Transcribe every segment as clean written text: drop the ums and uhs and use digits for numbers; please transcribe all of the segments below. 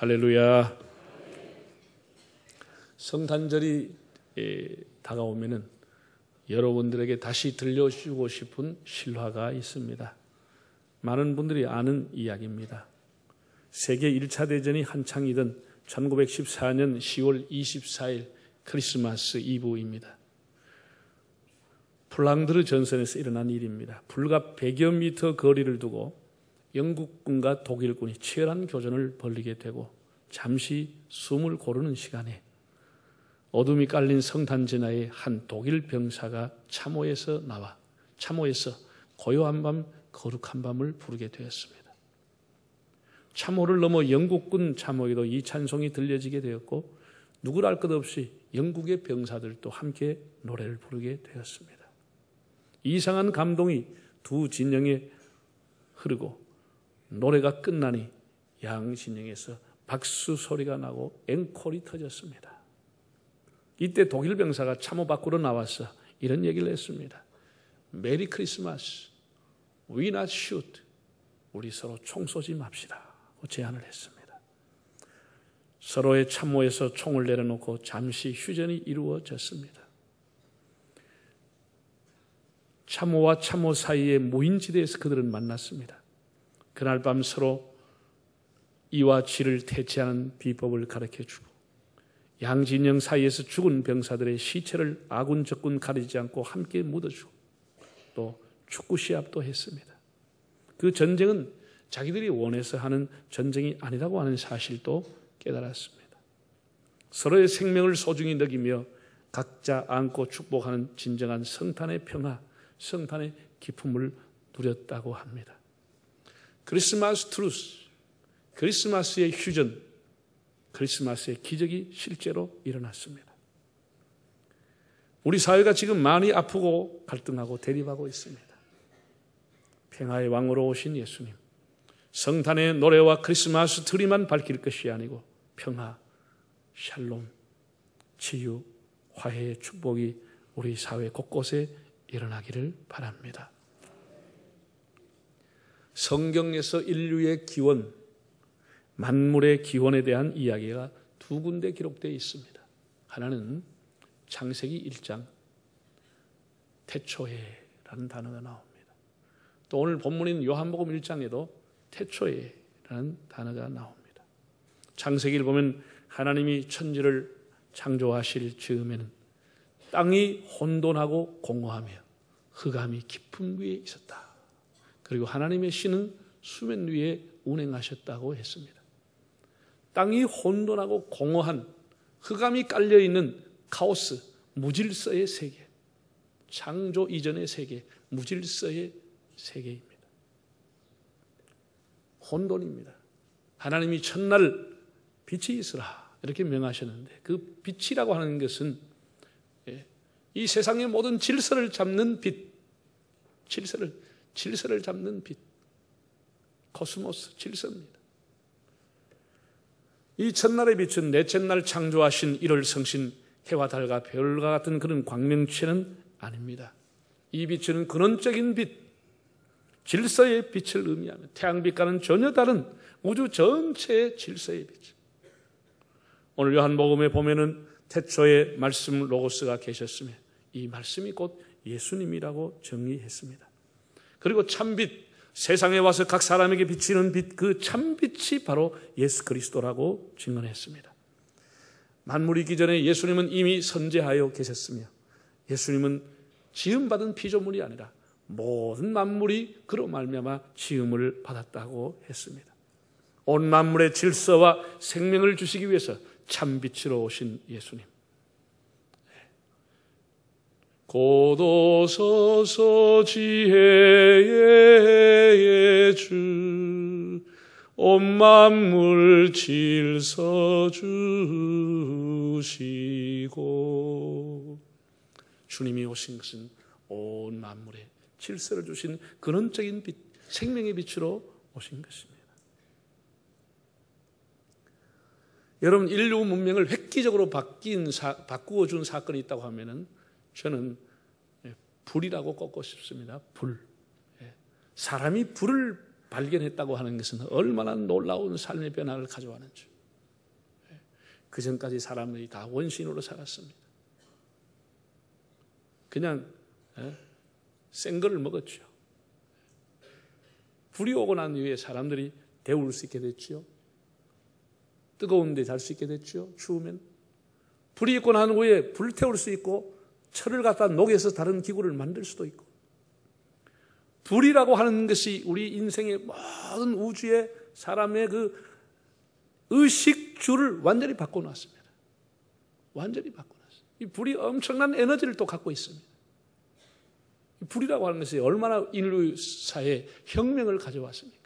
할렐루야. 성탄절이 다가오면은 여러분들에게 다시 들려주고 싶은 실화가 있습니다. 많은 분들이 아는 이야기입니다. 세계 1차 대전이 한창이던 1914년 10월 24일 크리스마스 이브입니다. 플랑드르 전선에서 일어난 일입니다. 불과 100여 미터 거리를 두고 영국군과 독일군이 치열한 교전을 벌이게 되고 잠시 숨을 고르는 시간에 어둠이 깔린 성탄 전야에 한 독일 병사가 참호에서 고요한 밤 거룩한 밤을 부르게 되었습니다. 참호를 넘어 영국군 참호에도 이 찬송이 들려지게 되었고 누구를 알 것 없이 영국의 병사들도 함께 노래를 부르게 되었습니다. 이상한 감동이 두 진영에 흐르고 노래가 끝나니 양 진영에서 박수 소리가 나고 앵콜이 터졌습니다. 이때 독일 병사가 참호 밖으로 나와서 이런 얘기를 했습니다. 메리 크리스마스, we not shoot. 우리 서로 총 쏘지 맙시다. 제안을 했습니다. 서로의 참호에서 총을 내려놓고 잠시 휴전이 이루어졌습니다. 참호와 참호 사이의 무인지대에서 그들은 만났습니다. 그날 밤 서로 이와 지를 퇴치하는 비법을 가르쳐주고 양진영 사이에서 죽은 병사들의 시체를 아군 적군 가리지 않고 함께 묻어주고 또 축구 시합도 했습니다. 그 전쟁은 자기들이 원해서 하는 전쟁이 아니라고 하는 사실도 깨달았습니다. 서로의 생명을 소중히 여기며 각자 안고 축복하는 진정한 성탄의 평화, 성탄의 기쁨을 누렸다고 합니다. 크리스마스 트루스, 크리스마스의 휴전, 크리스마스의 기적이 실제로 일어났습니다. 우리 사회가 지금 많이 아프고 갈등하고 대립하고 있습니다. 평화의 왕으로 오신 예수님, 성탄의 노래와 크리스마스 트리만 밝힐 것이 아니고 평화, 샬롬, 치유, 화해의 축복이 우리 사회 곳곳에 일어나기를 바랍니다. 성경에서 인류의 기원, 만물의 기원에 대한 이야기가 두 군데 기록되어 있습니다. 하나는 창세기 1장 태초에라는 단어가 나옵니다. 또 오늘 본문인 요한복음 1장에도 태초에라는 단어가 나옵니다. 창세기를 보면 하나님이 천지를 창조하실 즈음에는 땅이 혼돈하고 공허하며 흑암이 깊은 위에 있었다. 그리고 하나님의 신은 수면 위에 운행하셨다고 했습니다. 땅이 혼돈하고 공허한 흑암이 깔려있는 카오스, 무질서의 세계, 창조 이전의 세계, 무질서의 세계입니다. 혼돈입니다. 하나님이 첫날 빛이 있으라 이렇게 명하셨는데 그 빛이라고 하는 것은 이 세상의 모든 질서를 잡는 빛, 질서를 잡는 빛, 코스모스 질서입니다. 이 첫날의 빛은 넷째 날 창조하신 1월 성신 해와 달과 별과 같은 그런 광명체는 아닙니다. 이 빛은 근원적인 빛, 질서의 빛을 의미하며 태양빛과는 전혀 다른 우주 전체의 질서의 빛. 오늘 요한복음에 보면은 태초에 말씀 로고스가 계셨으며 이 말씀이 곧 예수님이라고 정의했습니다. 그리고 참빛, 세상에 와서 각 사람에게 비치는 빛, 그 참빛이 바로 예수 그리스도라고 증언했습니다. 만물이 있기 전에 예수님은 이미 선재하여 계셨으며 예수님은 지음받은 피조물이 아니라 모든 만물이 그로 말미암아 지음을 받았다고 했습니다. 온 만물의 질서와 생명을 주시기 위해서 참빛으로 오신 예수님. 고도서서 지혜의 주, 온 만물 질서 주시고. 주님이 오신 것은 온 만물의 질서를 주신 근원적인 빛, 생명의 빛으로 오신 것입니다. 여러분, 인류 문명을 획기적으로 바꾸어 준 사건이 있다고 하면은 저는 불이라고 꼽고 싶습니다. 불. 사람이 불을 발견했다고 하는 것은 얼마나 놀라운 삶의 변화를 가져가는지. 그 전까지 사람들이 다 원신으로 살았습니다. 그냥 센 거를 먹었죠. 불이 오고 난 이후에 사람들이 데울 수 있게 됐죠. 뜨거운 데 잘 수 있게 됐죠. 추우면. 불이 있고 난 후에 불태울 수 있고 철을 갖다 녹여서 다른 기구를 만들 수도 있고. 불이라고 하는 것이 우리 인생의 모든 우주의 사람의 그 의식주를 완전히 바꿔놨습니다. 완전히 바꿔놨어요. 이 불이 엄청난 에너지를 또 갖고 있습니다. 이 불이라고 하는 것이 얼마나 인류사에 혁명을 가져왔습니까?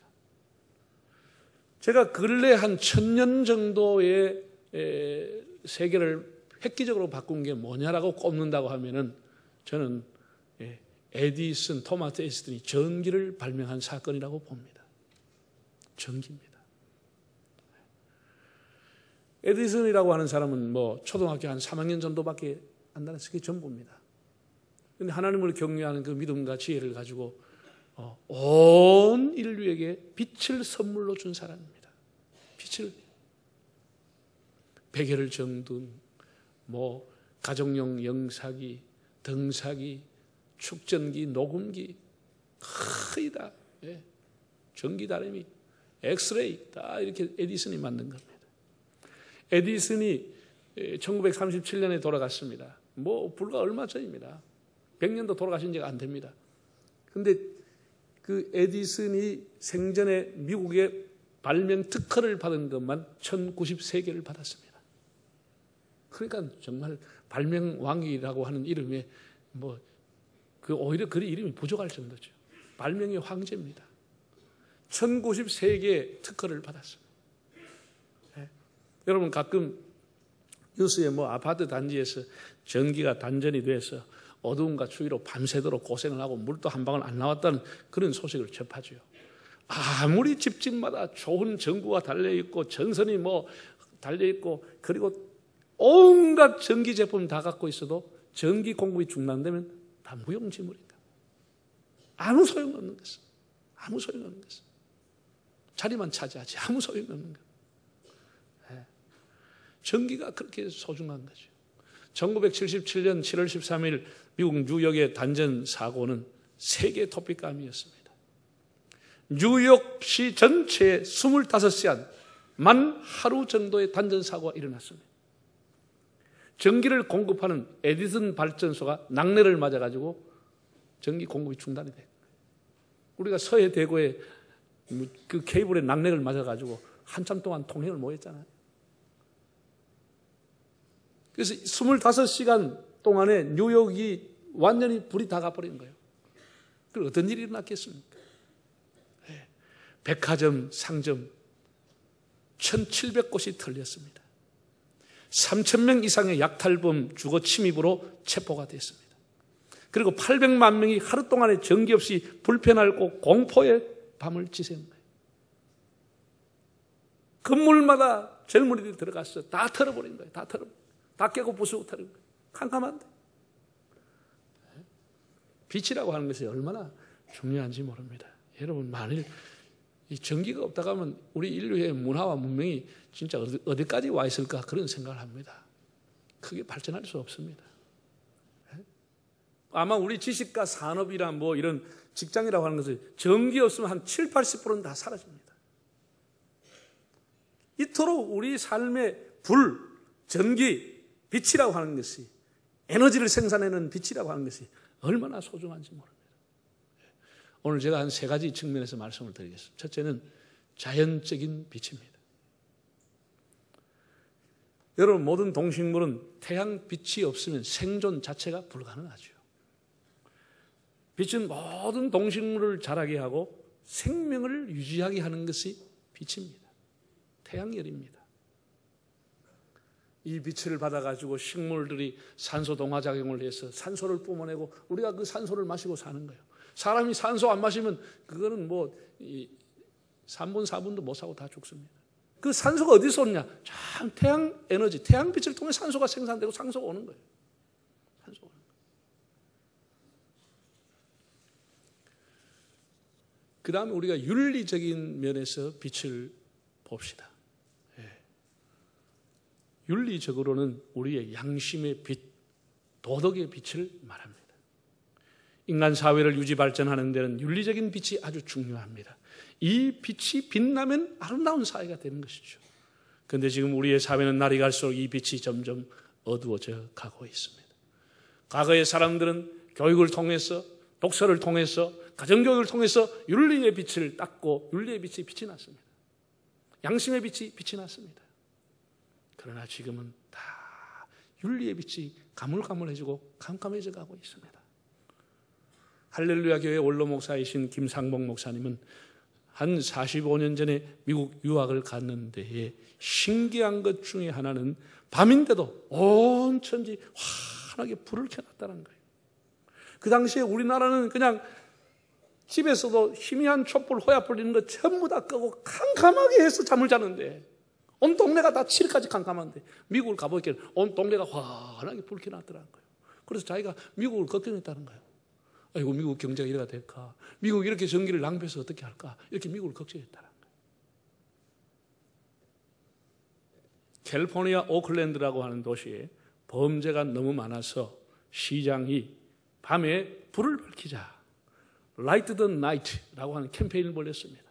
제가 근래 한 1000년 정도의 세계를 획기적으로 바꾼 게 뭐냐라고 꼽는다고 하면은 저는 에디슨, 토마스 에디슨이 전기를 발명한 사건이라고 봅니다. 전기입니다. 에디슨이라고 하는 사람은 뭐 초등학교 한 3학년 정도밖에 안 다녔어요. 그게 전부입니다. 그런데 하나님을 경외하는 그 믿음과 지혜를 가지고 온 인류에게 빛을 선물로 준 사람입니다. 빛을 베개를 정든 뭐 가정용 영사기, 등사기, 축전기, 녹음기 거의 다 전기다리미, 엑스레이 다 이렇게 에디슨이 만든 겁니다. 에디슨이 1937년에 돌아갔습니다. 뭐 불과 얼마 전입니다. 100년도 돌아가신 지가 안 됩니다. 그런데 그 에디슨이 생전에 미국의 발명 특허를 받은 것만 1093개를 받았습니다. 그러니까 정말 발명왕이라고 하는 이름에 뭐 그 오히려 그 이름이 부족할 정도죠. 발명의 황제입니다. 1093개 특허를 받았습니다. 네. 여러분 가끔 뉴스에 뭐 아파트 단지에서 전기가 단전이 돼서 어두움과 추위로 밤새도록 고생을 하고 물도 한 방울 안 나왔다는 그런 소식을 접하죠. 아무리 집집마다 좋은 전구가 달려있고 전선이 뭐 달려있고 그리고 온갖 전기 제품 다 갖고 있어도 전기 공급이 중단되면 다 무용지물인가. 아무 소용없는 것은. 아무 소용없는 것은. 자리만 차지하지 아무 소용없는 것. 네. 전기가 그렇게 소중한 거죠. 1977년 7월 13일 미국 뉴욕의 단전 사고는 세계 토픽감이었습니다. 뉴욕시 전체에 25시간 만 하루 정도의 단전 사고가 일어났습니다. 전기를 공급하는 에디슨 발전소가 낙뢰를 맞아가지고 전기 공급이 중단이 된 거예요. 우리가 서해 대구에 그 케이블에 낙뢰를 맞아가지고 한참 동안 통행을 못 했잖아요. 그래서 25시간 동안에 뉴욕이 완전히 불이 다 가버린 거예요. 그럼 어떤 일이 일어났겠습니까? 백화점, 상점 1700곳이 털렸습니다. 3000명 이상의 약탈범 주거 침입으로 체포가 됐습니다. 그리고 800만 명이 하루 동안에 전기 없이 불편하고 공포의 밤을 지새운 거예요. 건물마다 젊은이들이 들어갔어. 다 털어버린 거예요. 다 깨고 부수고 털은 거예요. 캄캄한데. 빛이라고 하는 것이 얼마나 중요한지 모릅니다. 여러분 만일 이 전기가 없다고 하면 우리 인류의 문화와 문명이 진짜 어디까지 와 있을까 그런 생각을 합니다. 크게 발전할 수 없습니다. 아마 우리 지식과 산업이나 뭐 이런 직장이라고 하는 것은 전기 없으면 한 70, 80%는 다 사라집니다. 이토록 우리 삶의 불, 전기, 빛이라고 하는 것이 에너지를 생산해내는 빛이라고 하는 것이 얼마나 소중한지 모릅니다. 오늘 제가 한 3가지 측면에서 말씀을 드리겠습니다. 첫째는 자연적인 빛입니다. 여러분 모든 동식물은 태양 빛이 없으면 생존 자체가 불가능하죠. 빛은 모든 동식물을 자라게 하고 생명을 유지하게 하는 것이 빛입니다. 태양열입니다. 이 빛을 받아가지고 식물들이 산소 동화작용을 해서 산소를 뿜어내고 우리가 그 산소를 마시고 사는 거예요. 사람이 산소 안 마시면 그거는 뭐 3분 4분도 못 사고 다 죽습니다. 그 산소가 어디서 오느냐? 참 태양 에너지, 태양빛을 통해 산소가 생산되고 산소가 오는 거예요. 산소가 오는 거예요. 그 다음에 우리가 윤리적인 면에서 빛을 봅시다. 윤리적으로는 우리의 양심의 빛, 도덕의 빛을 말합니다. 인간 사회를 유지 발전하는 데는 윤리적인 빛이 아주 중요합니다. 이 빛이 빛나면 아름다운 사회가 되는 것이죠. 그런데 지금 우리의 사회는 날이 갈수록 이 빛이 점점 어두워져 가고 있습니다. 과거의 사람들은 교육을 통해서, 독서를 통해서, 가정교육을 통해서 윤리의 빛을 닦고 윤리의 빛이 났습니다. 양심의 빛이 났습니다. 그러나 지금은 다 윤리의 빛이 가물가물해지고 캄캄해져 가고 있습니다. 할렐루야 교회 원로 목사이신 김상복 목사님은 한 45년 전에 미국 유학을 갔는데 신기한 것 중에 하나는 밤인데도 온 천지 환하게 불을 켜놨다는 거예요. 그 당시에 우리나라는 그냥 집에서도 희미한 촛불 호야불 있는 거 전부 다 끄고 캄캄하게 해서 잠을 자는데 온 동네가 다 칠까지 캄캄한데 미국을 가보니까 온 동네가 환하게 불 켜놨더라는 거예요. 그래서 자기가 미국을 걱정했다는 거예요. 아이고 미국 경제가 이래가 될까? 미국 이렇게 전기를 낭비해서 어떻게 할까? 이렇게 미국을 걱정했다는 거예요. 캘리포니아 오클랜드라고 하는 도시에 범죄가 너무 많아서 시장이 밤에 불을 밝히자, Light the Night라고 하는 캠페인을 벌였습니다.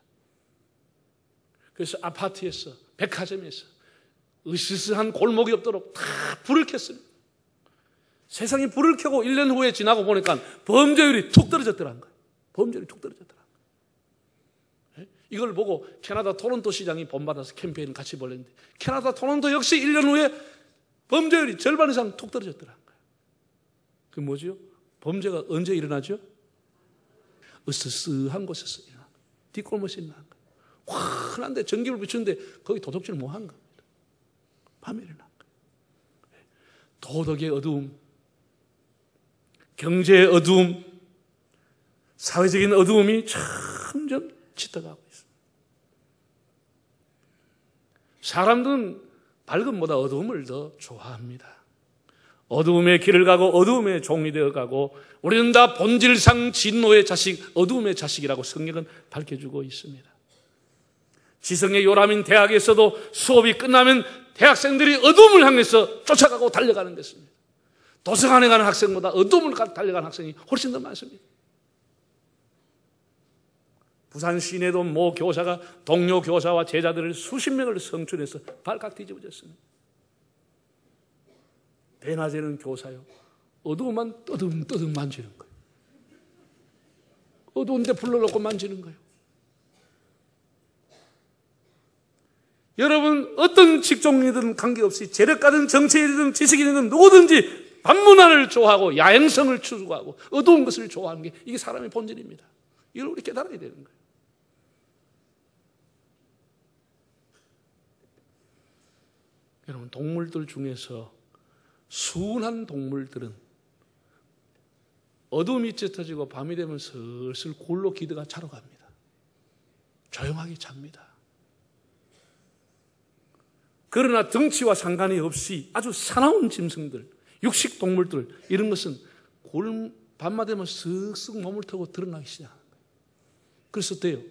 그래서 아파트에서, 백화점에서 으스스한 골목이 없도록 다 불을 켰습니다. 세상이 불을 켜고 1년 후에 지나고 보니까 범죄율이 툭 떨어졌더라는 거예요. 범죄율이 툭 떨어졌더라는 거예요. 이걸 보고 캐나다 토론토 시장이 본받아서 캠페인을 같이 벌였는데 캐나다 토론토 역시 1년 후에 범죄율이 절반 이상 툭 떨어졌더라는 거예요. 그게 뭐죠? 범죄가 언제 일어나죠? 으스스한 곳에서 일어나는 거예요. 뒷골목에서 일어나는 거예요. 환한데 전기를 비추는데 거기 도둑질 뭐 한 겁니다. 밤에 일어나는 거예요. 도덕의 어두움, 경제의 어두움, 사회적인 어두움이 점점 짙어가고 있습니다. 사람들은 밝음보다 어두움을 더 좋아합니다. 어두움의 길을 가고 어두움의 종이 되어가고 우리는 다 본질상 진노의 자식, 어두움의 자식이라고 성경은 밝혀주고 있습니다. 지성의 요람인 대학에서도 수업이 끝나면 대학생들이 어두움을 향해서 쫓아가고 달려가는 것입니다. 도서관에 가는 학생보다 어두움을 달려가는 학생이 훨씬 더 많습니다. 부산 시내도 모 교사가 동료 교사와 제자들을 수십 명을 성춘해서 발칵 뒤집어졌습니다. 대낮에는 교사요, 어두움만 떠듬떠듬 만지는 거예요. 어두운데 불러놓고 만지는 거예요. 여러분 어떤 직종이든 관계없이 재력가든 정치인이든 지식인이든 누구든지 반문화를 좋아하고 야행성을 추구하고 어두운 것을 좋아하는 게 이게 사람의 본질입니다. 이걸 우리 깨달아야 되는 거예요. 여러분 동물들 중에서 순한 동물들은 어둠이 짙어지고 밤이 되면 슬슬 골로 기드가 자러 갑니다. 조용하게 잡니다. 그러나 덩치와 상관이 없이 아주 사나운 짐승들, 육식 동물들 이런 것은 밤만 되면 쓱쓱 몸을 털고 드러나기 시작합니다. 그래서 어때요?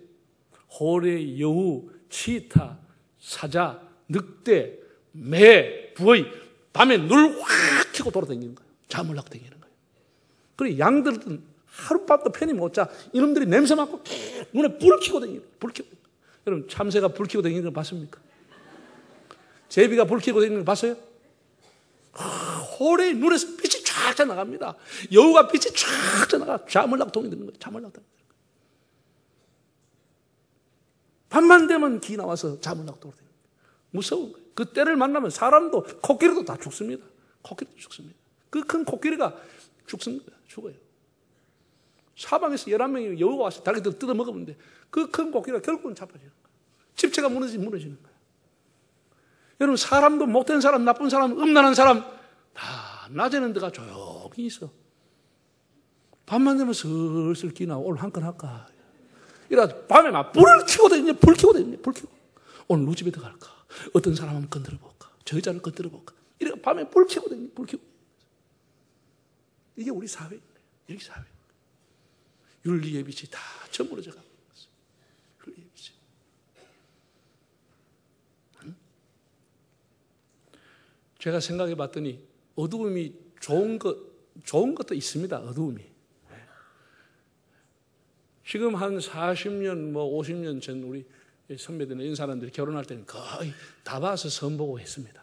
호래, 여우, 치타, 사자, 늑대, 매, 부의 밤에 눈을 확 켜고 돌아다니는 거예요. 잠을 나고 다니는 거예요. 그리고 양들은 하룻밤도 편히 못 자. 이놈들이 냄새 맡고 눈에 불을 켜고 다니는 거예요. 불 켜고. 여러분 참새가 불 켜고 다니는 걸 봤습니까? 제비가 불 켜고 다니는 걸 봤어요? 호래의 눈에서 빛이 쫙 나갑니다. 여우가 빛이 쫙 나가. 잠을 나고 동이 드는 거예요. 잠을 나고. 밤만 되면 기 나와서 잠을 나고 돌아다니는 거예요. 무서운 거예요. 그 때를 만나면 사람도 코끼리도 다 죽습니다. 코끼리도 죽습니다. 그 큰 코끼리가 죽습니다. 죽어요. 사방에서 11명이 여우가 와서 달기들 뜯어 먹었는데 그 큰 코끼리가 결국은 잡아지는 거예요. 집체가 무너지는 거예요. 여러분 사람도 못된 사람, 나쁜 사람, 음란한 사람 다 낮에는 데가 조용히 있어. 밤만 되면 슬슬 기나 오늘 한 건 할까. 이래서 밤에 막 불을 켜고 다니냐, 불 켜고 다니냐, 불 켜고. 오늘 누구 집에 들어갈까? 어떤 사람 한번 건드려 볼까? 저 여자를 건드려 볼까? 이래 밤에 불 켜고 다니냐, 불 켜고. 이게 우리 사회입니다. 이렇게 사회. 윤리의 빛이 다 저물어져 가고 있어요. 윤리의 빛이. 제가 생각해 봤더니 어두움이 좋은 것도 있습니다. 어두움이. 지금 한 40년, 50년 전 우리 선배들이나 이런 사람들이 결혼할 때는 거의 다 봐서 선보고 했습니다.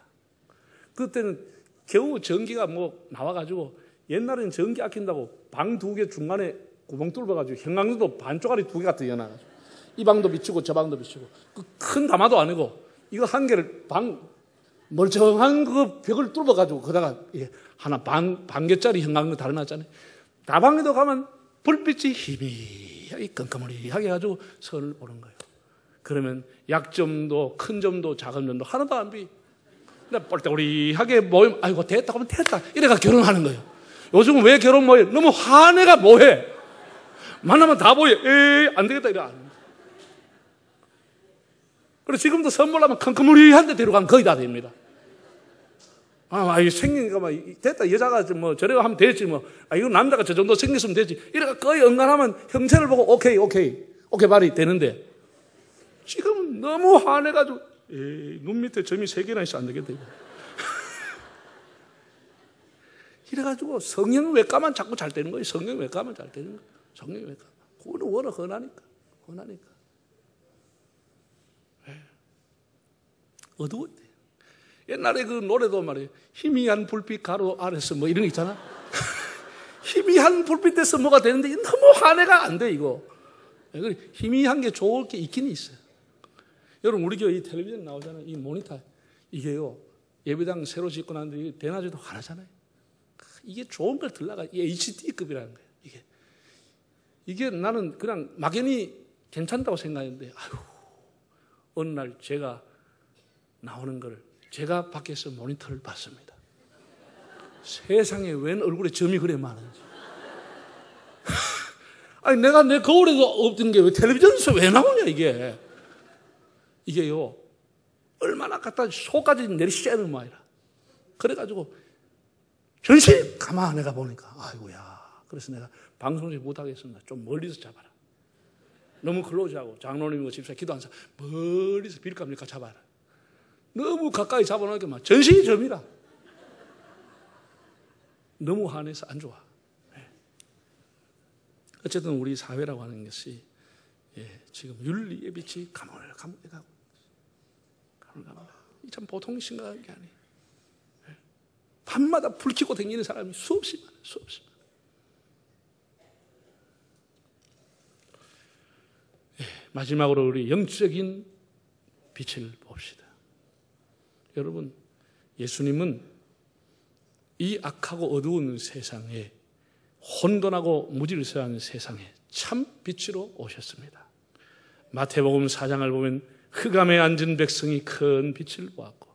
그때는 겨우 전기가 나와가지고 옛날에는 전기 아낀다고 방 2개 중간에 구멍 뚫어가지고 형광등도 반쪽짜리 2개가 뜨여나가지고 이 방도 비추고 저 방도 비추고 그 큰 담화도 아니고 이거 한 개를 멀쩡한 그 벽을 뚫어가지고 거다가 하나 반개짜리 형광등 달아놨잖아요. 다방에도 가면 불빛이 희미하게 깜깜하게 해가지고 선을 보는 거예요. 그러면 약점도 큰 점도 작은 점도 하나도 안 비. 근데 뻘떡우리하게 모이면 아이고 됐다 하면 됐다 이래가 결혼하는 거예요. 요즘은 왜 결혼 뭐해? 너무 화내가 뭐해? 만나면 다 보여. 안 되겠다 이래 안 됩니다. 그래서 지금도 선물하면 컴컴우리한 데 데려가면 거의 다 됩니다. 생기니까 됐다. 여자가 저래가 하면 되지 이거 남자가 저 정도 생겼으면 되지. 이래가 거의 응간하면 형체를 보고 오케이 말이 되는데 지금 너무 화내가지고 눈 밑에 점이 3개나 있어 안 되겠다 이거. 이래가지고 성형외과만 자꾸 잘 되는 거예요. 성형외과만 잘 되는 거예요. 성형외과. 그거는 워낙 흔하니까. 어두워. 옛날에 그 노래도 말이에요. 희미한 불빛 가로 아래서 이런 거 있잖아. 희미한 불빛에서 뭐가 되는데 너무 화내가 안 돼 이거. 희미한 게 좋을 게 있긴 있어요. 여러분 우리 교회 이 텔레비전 나오잖아요. 이 모니터 이게요. 예배당 새로 짓고 났는데 대낮에도 화나잖아요. 이게 좋은 걸 들라가 HD급이라는 거예요. 이게 나는 그냥 막연히 괜찮다고 생각했는데 어느 날 제가 나오는 걸 제가 밖에서 모니터를 봤습니다. 세상에 웬 얼굴에 점이 그래 많은지. 내가 내 거울에도 없던 게 왜 텔레비전에서 왜 나오냐 이게요. 얼마나 갖다 속까지 내리시자는 말이라. 그래가지고 전신 가만 내가 보니까 아이고야. 그래서 내가 방송을 못하겠습니다. 좀 멀리서 잡아라. 너무 클로즈하고 장로님과 집사 기도한 사람 멀리서 빌까니까 잡아라. 너무 가까이 잡아놓으니까 전신이 점이라. 너무 화내서 안 좋아. 어쨌든 우리 사회라고 하는 것이 지금 윤리의 빛이 가물가물해 가고 참 보통 심각한 게 아니에요. 밤마다 불 켜고 다니는 사람이 수없이 많아요. 마지막으로 우리 영적인 빛을 봅시다. 여러분, 예수님은 이 악하고 어두운 세상에 혼돈하고 무질서한 세상에 참 빛으로 오셨습니다. 마태복음 4장을 보면 흑암에 앉은 백성이 큰 빛을 보았고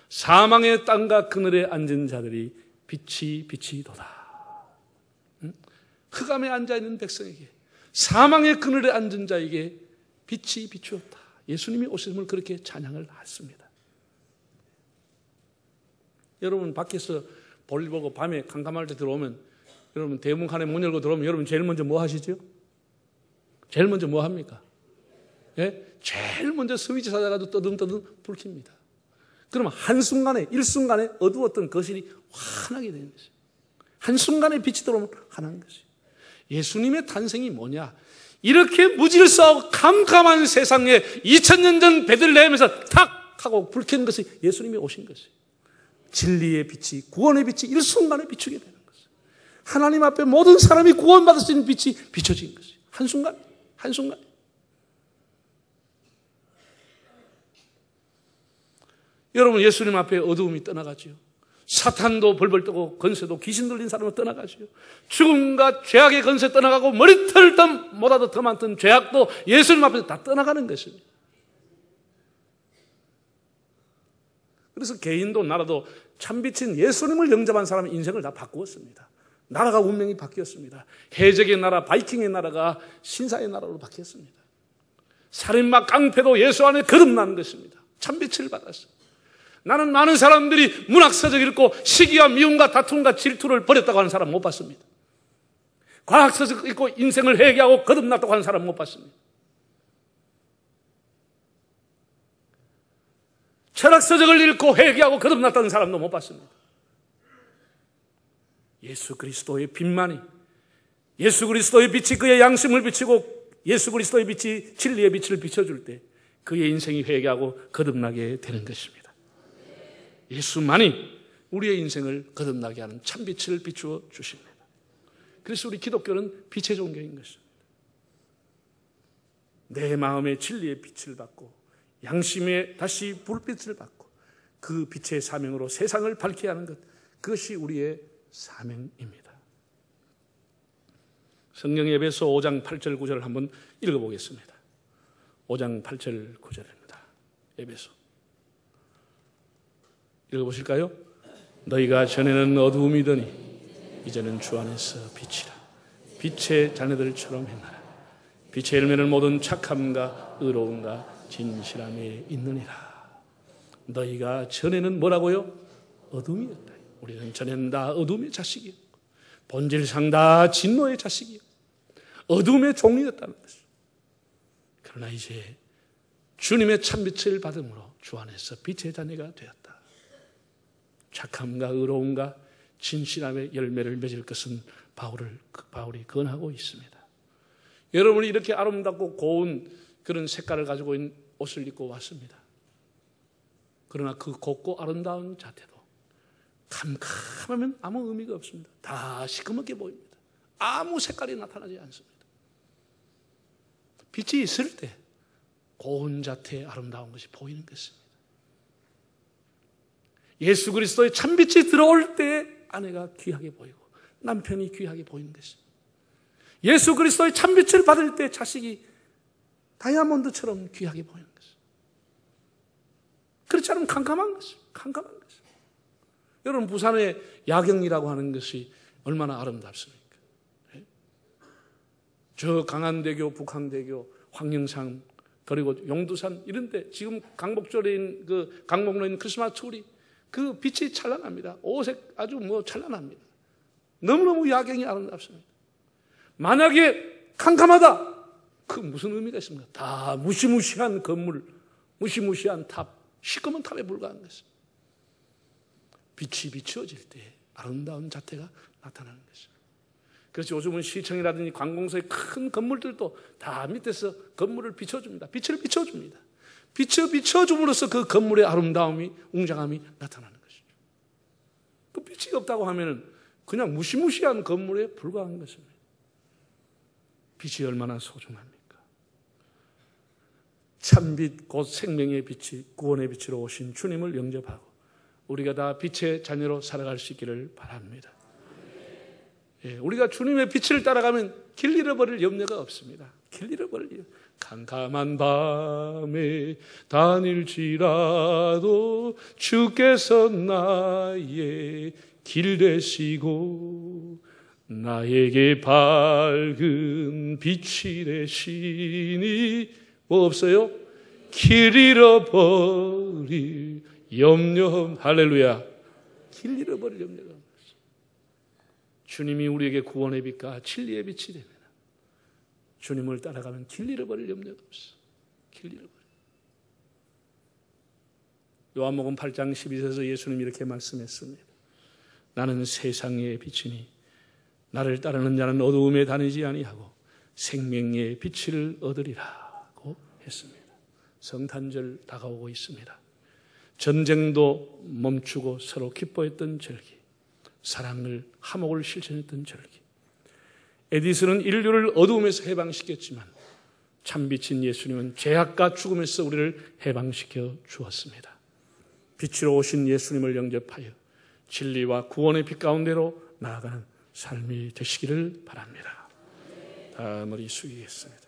사망의 땅과 그늘에 앉은 자들이 빛이도다. 흑암에 앉아있는 백성에게 사망의 그늘에 앉은 자에게 빛이 비추었다. 예수님이 오심을 그렇게 찬양을 했습니다. 여러분 밖에서 볼일 보고 밤에 캄캄할 때 들어오면 여러분 대문 칸에 문 열고 들어오면 여러분 제일 먼저 뭐 하시죠? 제일 먼저 뭐 합니까? 제일 먼저 스위치 찾아가지고 떠듬떠듬 불 킵니다. 그러면 한순간에 일순간에 어두웠던 거실이 환하게 되는 것이죠. 한순간에 빛이 들어오면 환한 것이죠. 예수님의 탄생이 뭐냐? 이렇게 무질서하고 캄캄한 세상에 2000년 전 베들레헴에서 탁 하고 불 켜는 것이 예수님이 오신 것이에요. 진리의 빛이 구원의 빛이 일순간에 비추게 되는 것이에요. 하나님 앞에 모든 사람이 구원받을 수 있는 빛이 비춰진 것이에요. 한순간. 여러분 예수님 앞에 어두움이 떠나가지요. 사탄도 벌벌 떠고 건세도 귀신 들린 사람은 떠나가지요. 죽음과 죄악의 건세 떠나가고 머리털 보다도 더 많던 죄악도 예수님 앞에서 다 떠나가는 것입니다. 그래서 개인도 나라도 참빛인 예수님을 영접한 사람의 인생을 다 바꾸었습니다. 나라가 운명이 바뀌었습니다. 해적의 나라, 바이킹의 나라가 신사의 나라로 바뀌었습니다. 살인마, 깡패도 예수 안에 거듭나는 것입니다. 참빛을 받았습니다. 나는 많은 사람들이 문학서적 읽고 시기와 미움과 다툼과 질투를 버렸다고 하는 사람 못 봤습니다. 과학서적 읽고 인생을 회개하고 거듭났다고 하는 사람 못 봤습니다. 철학서적을 읽고 회개하고 거듭났다는 사람도 못 봤습니다. 예수 그리스도의 빛만이, 예수 그리스도의 빛이 그의 양심을 비치고 예수 그리스도의 빛이 진리의 빛을 비춰줄 때 그의 인생이 회개하고 거듭나게 되는 것입니다. 예수만이 우리의 인생을 거듭나게 하는 참빛을 비추어 주십니다. 그래서 우리 기독교는 빛의 종교인 것입니다. 내 마음의 진리의 빛을 받고 양심에 다시 불빛을 받고 그 빛의 사명으로 세상을 밝게 하는 것, 그것이 우리의 사명입니다. 성경 에베소 5장 8절 9절을 한번 읽어보겠습니다. 5장 8절 9절입니다. 에베소 읽어보실까요? 너희가 전에는 어두움이더니 이제는 주 안에서 빛이라. 빛의 자녀들처럼 행하라. 빛의 열매는 모든 착함과 의로움과 진실함에 있느니라. 너희가 전에는 뭐라고요? 어둠이었다. 우리는 전에는 다 어둠의 자식이었고 본질상 다 진노의 자식이었고 어둠의 종이었다는 것이죠. 그러나 이제 주님의 참빛을 받음으로 주 안에서 빛의 자녀가 되었다. 착함과 의로움과 진실함의 열매를 맺을 것은 바울이 권하고 있습니다. 여러분이 이렇게 아름답고 고운 그런 색깔을 가지고 있는 옷을 입고 왔습니다. 그러나 그 곱고 아름다운 자태도 캄캄하면 아무 의미가 없습니다. 다 시커멓게 보입니다. 아무 색깔이 나타나지 않습니다. 빛이 있을 때 고운 자태의 아름다운 것이 보이는 것입니다. 예수 그리스도의 참빛이 들어올 때 아내가 귀하게 보이고 남편이 귀하게 보이는 것입니다. 예수 그리스도의 참빛을 받을 때 자식이 다이아몬드처럼 귀하게 보이는 것입니다. 그렇지 않으면 캄캄한 것입니다. 캄캄한 것입니다. 여러분, 부산의 야경이라고 하는 것이 얼마나 아름답습니까? 저 강안대교, 북항대교, 황령산, 그리고 용두산 이런 데 지금 강복절에 있는 그 강목로에 있는 크리스마스 트리, 그 빛이 찬란합니다. 오색 아주 찬란합니다. 너무너무 야경이 아름답습니다. 만약에 캄캄하다, 그 무슨 의미가 있습니까? 다 무시무시한 건물, 무시무시한 탑, 시커먼 탑에 불과한 것입니다. 빛이 비추어질 때 아름다운 자태가 나타나는 것입니다. 그래서 요즘은 시청이라든지 관공서의 큰 건물들도 다 밑에서 건물을 비춰줍니다. 빛을 비춰줍니다. 빛을 비춰줌으로써 그 건물의 아름다움이, 웅장함이 나타나는 것이죠. 그 빛이 없다고 하면 그냥 무시무시한 건물에 불과한 것입니다. 빛이 얼마나 소중합니까? 참빛 곧 생명의 빛이 구원의 빛으로 오신 주님을 영접하고 우리가 다 빛의 자녀로 살아갈 수 있기를 바랍니다. 우리가 주님의 빛을 따라가면 길 잃어버릴 염려가 없습니다. 길 잃어버릴 캄캄한 밤에 다닐지라도 주께서 나의 길 되시고 나에게 밝은 빛이 되시니 뭐 없어요? 길 잃어버릴 염려, 할렐루야. 길 잃어버릴 염려가 없어요. 주님이 우리에게 구원의 빛과 진리의 빛이 되면 주님을 따라가면 길 잃어버릴 염려가 없어. 길 잃어버릴. 요한복음 8장 12절에서 예수님이 이렇게 말씀했습니다. 나는 세상의 빛이니 나를 따르는 자는 어두움에 다니지 아니하고 생명의 빛을 얻으리라고 했습니다. 성탄절 다가오고 있습니다. 전쟁도 멈추고 서로 기뻐했던 절기, 사랑을, 화목을 실천했던 절기. 에디슨은 인류를 어두움에서 해방시켰지만 참빛인 예수님은 죄악과 죽음에서 우리를 해방시켜 주었습니다. 빛으로 오신 예수님을 영접하여 진리와 구원의 빛 가운데로 나아가는 삶이 되시기를 바랍니다. 다 머리 숙이겠습니다.